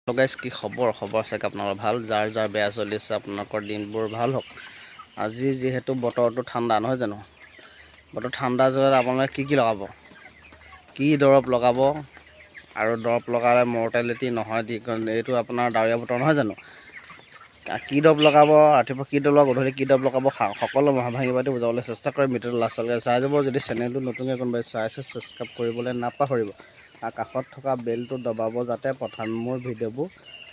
Hello' guys, কি খবৰ চাগে আপোনালোকৰ ভাল। যাৰ যাৰ বেয়া চলি আছে আপোনালোকৰ দিনবোৰ ভাল হওক। আজি যিহেতু বতৰটো ঠাণ্ডা নহয় জানো, বতৰ ঠাণ্ডা য'ত আপোনালোকে কি লগাব, কি দৰৱ লগাব, আৰু দৰৱ লগালে মৰ্টেলিটি নহয় এইটো আপোনাৰ ডাৱৰীয়া বতৰ নহয় জানো, কি দৰৱ লগাব, ৰাতিপুৱা কি দৰৱ লগাব, গধূলি কি দৰৱ লগাব, সকলো ভাঙি পাতি বুজাবলৈ চেষ্টা কৰিম। ভিডিঅ'টো লাষ্টলৈকে চাই যাব। যদি চেনেলটো নতুনকৈ কোনোবাই চাইছে ছাবস্ক্ৰাইব কৰিবলৈ নাপাহৰিব আৰু কাষত থকা বেলটো দবাব যাতে মোৰ ভিডিঅ'বোৰ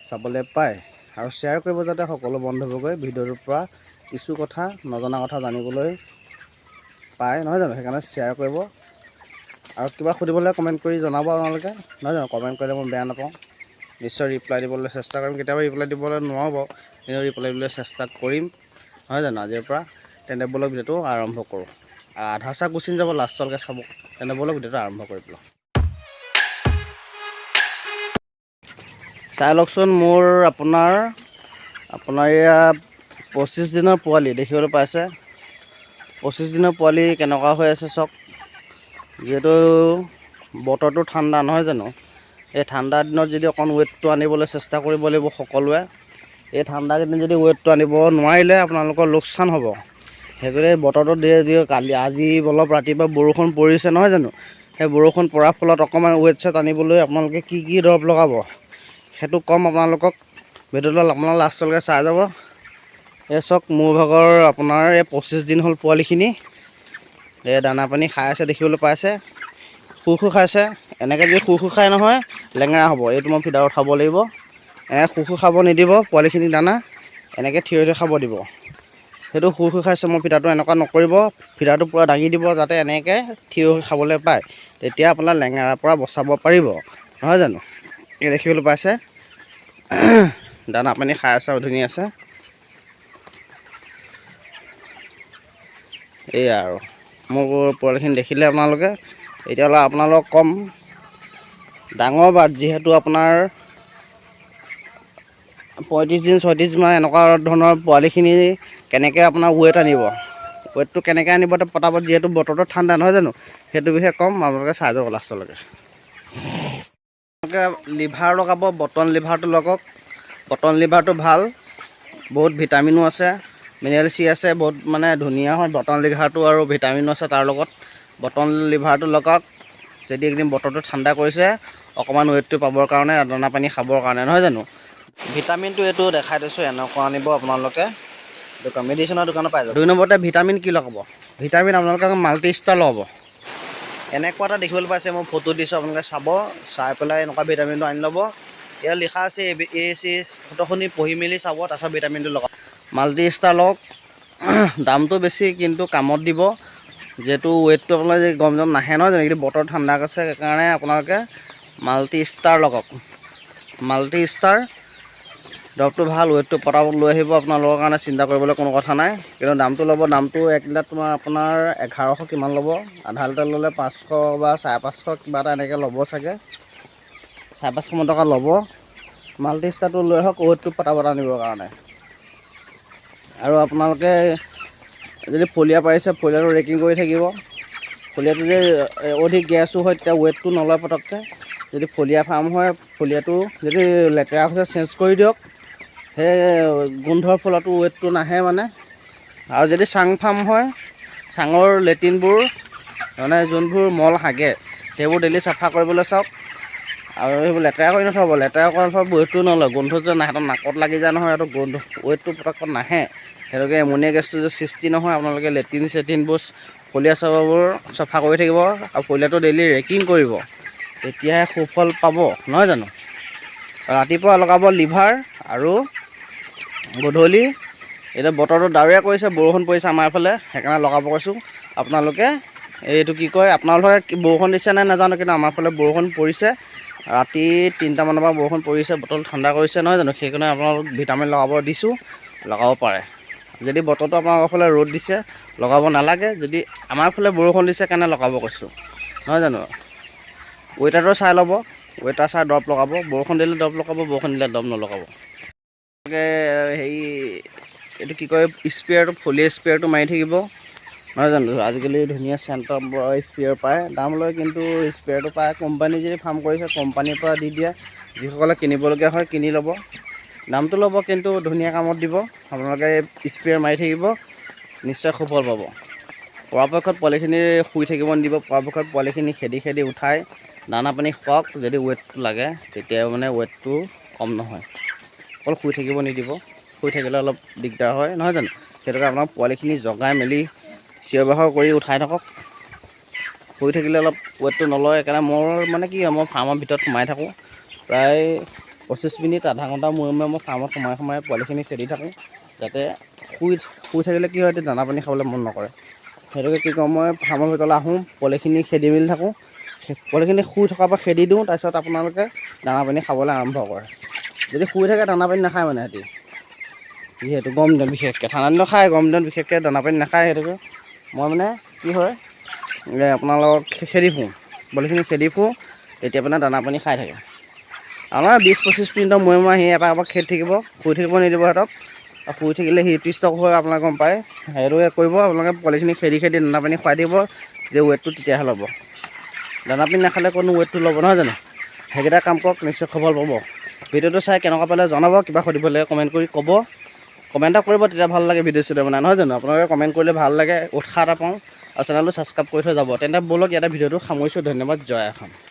চাবলৈ পায়, আৰু শ্বেয়াৰ কৰিব যাতে সকলো বন্ধুবৰ্গই ভিডিঅ'টোৰ পৰা কিছু কথা নজনা কথা জানিবলৈ পায় নহয় জানো। সেইকাৰণে শ্বেয়াৰ কৰিব, আৰু কিবা সুধিবলৈ কমেণ্ট কৰি জনাব আপোনালোকে নহয় জানো। কমেণ্ট কৰিলে মই বেয়া নাপাওঁ, নিশ্চয় ৰিপ্লাই দিবলৈ চেষ্টা কৰিম। কেতিয়াবা ৰিপ্লাই দিবলৈ নোৱাৰোঁ বাৰু, কিন্তু ৰিপ্লাই দিবলৈ চেষ্টা কৰিম নহয় জানো। আজিৰ পৰা তেনে ব'লক ভিডিঅ'টো আৰম্ভ কৰোঁ। আধা চাহ গুচি যাব, লাষ্টলৈকে চাব। তেনে ব'লক ভিডিঅ'টো আৰম্ভ কৰি পেলাওঁ। চাই লওকচোন, মোৰ আপোনাৰ ইয়াত 25 দিনৰ পোৱালি দেখিবলৈ পাইছে। 25 দিনৰ পোৱালি কেনেকুৱা হৈ আছে চাওক। যিহেতু বতৰটো ঠাণ্ডা নহয় জানো, এই ঠাণ্ডা দিনত যদি অকণ ৱেটটো আনিবলৈ চেষ্টা কৰিব লাগিব সকলোৱে। এই ঠাণ্ডা কেইদিন যদি ৱেটটো আনিব নোৱাৰিলে আপোনালোকৰ লোকচান হ'ব। সেইটোৱে বতৰটো আজি অলপ ৰাতিপুৱা বৰষুণ পৰিছে নহয় জানো, সেই বৰষুণ পৰাৰ ফলত অকণমান ৱেট চেট আনিবলৈ আপোনালোকে কি দৰৱ লগাব সেইটো ক'ম আপোনালোকক। ভিডিঅ'টো আপোনালোকে লাষ্টলৈকে চাই যাব। এই চাওক, মোৰ ভাগৰ আপোনাৰ এই 25 দিন হ'ল পোৱালিখিনি। এই দানা পানী খাই আছে দেখিবলৈ পাইছে, শু খাইছে। এনেকৈ যদি শু খাই নহয় লেঙেৰা হ'ব। এইটো মই ফিডাৰত খাব লাগিব। শু খাব নিদিব পোৱালিখিনি, দানা এনেকৈ থিয় খাব দিব। সেইটো শু খাইছে, মই ফিডাৰটো এনেকুৱা নকৰিব। ফিডাৰটো পূৰা দাঙি দিব যাতে এনেকৈ থিয় হৈ খাবলৈ পায়। তেতিয়া আপোনাৰ লেঙেৰাৰ পৰা বচাব পাৰিব নহয় জানো। এই দেখিবলৈ পাইছে, দানা পানী খাই আছে আৰু ধুনীয়া আছে। এয়া আৰু মোৰ পোৱালিখিনি দেখিলে আপোনালোকে। এতিয়ালৈ আপোনালোকক ক'ম, ডাঙৰ বাট যিহেতু আপোনাৰ 35 দিন 36 দিন এনেকুৱা ধৰণৰ পোৱালিখিনি কেনেকৈ আপোনাৰ ৱেট আনিব, ৱেটটো কেনেকৈ আনিব পটাপট, যিহেতু বতৰটো ঠাণ্ডা নহয় জানো, সেইটো বিষয়ে ক'ম। আপোনালোকে চাই যাব লাষ্টলৈকে। লিভাৰ লগাব, বটন লিভাৰটো লগাওক। বটন লিভাৰটো ভাল, বহুত ভিটামিনো আছে, মিনাৰেল চি আছে, বহুত মানে ধুনীয়া হয় বটন লিভাৰটো, আৰু ভিটামিনো আছে তাৰ লগত। বটন লিভাৰটো লগাওক। যদি একদিন বতৰটো ঠাণ্ডা কৰিছে, অকণমান ৱেটটো পাবৰ কাৰণে, দানা পানী খাবৰ কাৰণে নহয় জানো। ভিটামিনটো এইটো দেখাই দিছোঁ, এনেকুৱা আনিব আপোনালোকে মেডিচিনৰ দোকানত পাই যাব। 2 নম্বৰতে ভিটামিন কি লগাব, ভিটামিন আপোনালোকে মাল্টি ষ্টাৰ লগাব। এনেকুৱা এটা দেখিবলৈ পাইছে, মই ফটো দিছোঁ, আপোনালোকে চাব, চাই পেলাই এনেকুৱা ভিটামিনটো আনি ল'ব। ইয়াত লিখা আছে AC ফটোখিনি পঢ়ি মেলি চাব, তাৰপিছত ভিটামিনটো লগাব। মাল্টি ষ্টাৰ লওক, দামটো বেছি কিন্তু কামত দিব। যিহেতু ৱেটটো আপোনালোকে গৰম নাহে নহয় জানো, কিন্তু বতৰ ঠাণ্ডা আছে, সেইকাৰণে আপোনালোকে মাল্টি ষ্টাৰ লগাওক। মাল্টি ষ্টাৰ দৰৱটো ভাল, ৱেটটো পটাপট লৈ আহিব আপোনালোকৰ কাৰণে, চিন্তা কৰিবলৈ কোনো কথা নাই। কিন্তু দামটো ল'ব, দামটো 1 লিটাৰ আপোনাৰ 1100 কিমান ল'ব। আধা লিটাৰ ল'লে 500 বা 550 কিবা এটা এনেকৈ ল'ব চাগে, 550 মান টকা ল'ব। মাল্টি ষ্টাৰটো লৈ আহক ৱেটটো পটাপট আনিবৰ কাৰণে। আৰু আপোনালোকে যদি ফলিয়া পাৰিছে, ফলিয়াটো ৰেকিং কৰি থাকিব। ফলিয়াটো যে অধিক গেছো হয়, তেতিয়া ৱেটটো নলয় পটককৈ। যদি ফলিয়া ফাৰ্ম হয়, ফলিয়াটো যদি লেতেৰা হৈছে চেঞ্জ কৰি দিয়ক, সেই গোন্ধৰ ফলতো ৱেটটো নাহে মানে। আৰু যদি চাং ফাৰ্ম হয়, চাঙৰ লেট্ৰিনবোৰ মানে যোনবোৰ মল হাগে, সেইবোৰ ডেইলি চাফা কৰিবলৈ চাওক। আৰু সেইবোৰ লেতেৰা কৰি নথব, লেতেৰা কৰাৰ ফলত ৱেটটো নলয়। গোন্ধ যে সিহঁতৰ নাকত লাগি যায় নহয়, সেইটো গোন্ধ ৱেটটো পটককৈ নাহে। সেইটোকে এমনিয়া গেছটো যে সৃষ্টি নহয়, আপোনালোকে লেট্ৰিন চেট্ৰিনবোৰ ফলিয়া চফাবোৰ চাফা কৰি থাকিব, আৰু ফলিয়াটো ডেইলি ৰেকিং কৰিব, তেতিয়াহে সুফল পাব নহয় জানো। ৰাতিপুৱা লগাব লিভাৰ, আৰু গধূলি। এতিয়া বতৰটো ডাৱৰীয়া কৰিছে, বৰষুণ পৰিছে আমাৰ এইফালে, সেইকাৰণে লগাব কৈছোঁ। আপোনালোকে এইটো কি কয়, আপোনালোকে বৰষুণ দিছে নে নাজানো, কিন্তু আমাৰ ফালে বৰষুণ পৰিছে। ৰাতি 3টা মানৰ পৰা বৰষুণ পৰিছে, বতৰটো ঠাণ্ডা কৰিছে নহয় জানো, সেইকাৰণে আপোনালোকক ভিটামিন লগাব দিছোঁ, লগাব পাৰে। যদি বতৰটো আপোনালোকৰ ফালে ৰ'দ দিছে, লগাব নালাগে। যদি আমাৰ ফালে বৰষুণ দিছে, কাৰণে লগাব কৈছোঁ নহয় জানো। ৱেটাৰটো চাই ল'ব, ৱেটাৰ চাই দৰৱ লগাব। বৰষুণ দিলে দৰৱ লগাব, বৰষুণ দিলে দৰৱ নলগাব। এইটো কি কয়, স্প্ৰেয়াৰটো ফলিয়া স্প্ৰেয়াৰটো মাৰি থাকিব নহয় জানো। আজিকালি ধুনীয়া চেণ্টৰ স্প্ৰেয়াৰ পায়, দাম লয়, কিন্তু স্প্ৰেয়াৰটো পায়। কোম্পানী যদি ফাৰ্ম কৰিছে, কোম্পানীৰ পৰা দি দিয়ে, যিসকলে কিনিবলগীয়া হয় কিনি ল'ব, দামটো ল'ব কিন্তু ধুনীয়া কামত দিব। আপোনালোকে স্প্ৰে মাৰি থাকিব, নিশ্চয় সুফল পাব। পৰাপক্ষত পোৱালিখিনি শুই থাকিব নিদিব। পৰাপক্ষত পোৱালিখিনি খেদি উঠাই দানা পানী খুৱাওক। যদি ৱেটটো লাগে তেতিয়া মানে ৱেটটো কম নহয়, অকল শুই থাকিব নিদিব। শুই থাকিলে অলপ দিগদাৰ হয়, নহয় জানো? সেইটোকে আপোনাক পোৱালিখিনি জগাই মেলি চিঞৰ বাখৰ কৰি উঠাই থাকক। শুই থাকিলে অলপ ৱেটটো নলয়। সেইকাৰণে মোৰ মানে কি হয়, মই ফাৰ্মৰ ভিতৰত সোমাই থাকোঁ। প্ৰায় 25 মিনিট আধা ঘণ্টা মূৰে মূৰে মই ফাৰ্মত সোমাই পোৱালিখিনি খেদি থাকোঁ, যাতে শুই থাকিলে কি হয়, দানা পানী খাবলৈ মন নকৰে। সেইটোকে কি কৰোঁ, মই ফাৰ্মৰ ভিতৰলৈ আহোঁ, পোৱালিখিনি খেদি মেলি থাকোঁ। পোৱালিখিনি শুই থকাৰ পৰা খেদি দিওঁ। তাৰপিছত আপোনালোকে দানা পানী খাবলৈ আৰম্ভ কৰে। যদি শুই থাকে দানা পানী নাখায় মানে সিহঁতি, যিহেতু গৰম দিনত বিশেষকৈ, ঠাণ্ডা দিনত খায়, গৰম দিনত বিশেষকৈ দানা পানী নাখায়। সেইটোকে মই মানে কি হয়, আপোনালোকক খেদি ফুৰোঁ, পোৱালিখিনি খেদি ফুৰোঁ, তেতিয়া মানে দানা পানী খাই থাকে। আমাৰ 20-25 মিনিটৰ মূৰে মূৰে আহি এপাক খেদি থাকিব, শুই থাকিব নিদিব সিহঁতক। শুই থাকিলে হিটষ্ট্ৰক হৈ আপোনালোকে গম পায়। সেইটোকে কৰিব, আপোনালোকে পোৱালিখিনি খেদি দানা পানী খুৱাই দিব, যে ৱেটটো তেতিয়াহে ল'ব। দানা পানী নাখালে কোনো ৱেটটো ল'ব, নহয় জানো? সেইকেইটা কাম কৰক, নিশ্চয় সফল পাব। ভিডিঅ'টো চাই কেনেকুৱা পালে জনাব। কিবা সুধিব লাগে কমেণ্ট কৰি ক'ব, কমেণ্ট এটা কৰিব, তেতিয়া ভাল লাগে ভিডিঅ' চিডিঅ' বনাই, নহয় জানো? আপোনালোকে কমেণ্ট কৰিলে ভাল লাগে, উৎসাহ এটা পাওঁ, আৰু চেনেলটো ছাবস্ক্ৰাইব কৰি থৈ যাব। তেন্তে ব'লক ইয়াতে ভিডিঅ'টো সামৰিছোঁ। ধন্যবাদ, জয় অসম।